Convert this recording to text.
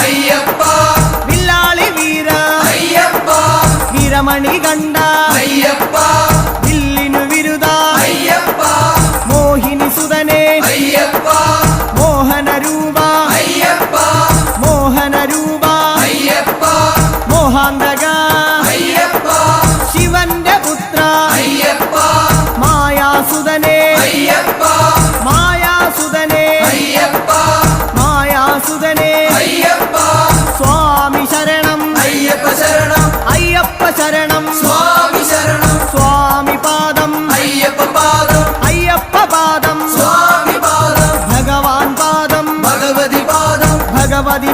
അയ്യപ്പ വില്ലാളി വീര അയ്യപ്പ വീരമണി കണ്ട അയ്യപ്പ വില്ലിനു വിരുദ അയ്യപ്പ മോഹിനി സുതനെ അയ്യപ്പ മോഹന രൂപ അയ്യപ്പ മോഹന രൂപ അയ്യപ്പ മോഹാന്തക അയ്യപ്പ ശിവന്റെ പുത്ര അയ്യപ്പ മായാസുതനെ അയ്യപ്പ മായാസുതനെ അയ്യപ്പ മായാസുതനെ അയ്യപ്പ സ്വാമി ശരണം അയ്യപ്പ ശരണം അയ്യപ്പ ശരണം സ്വാമി ശരണം സ്വാമി പാദം അയ്യപ്പ പാദം അയ്യപ്പ പാദം സ്വാമി പാദം ഭഗവാൻ പാദം ഭഗവതി പാദം ഭഗവതി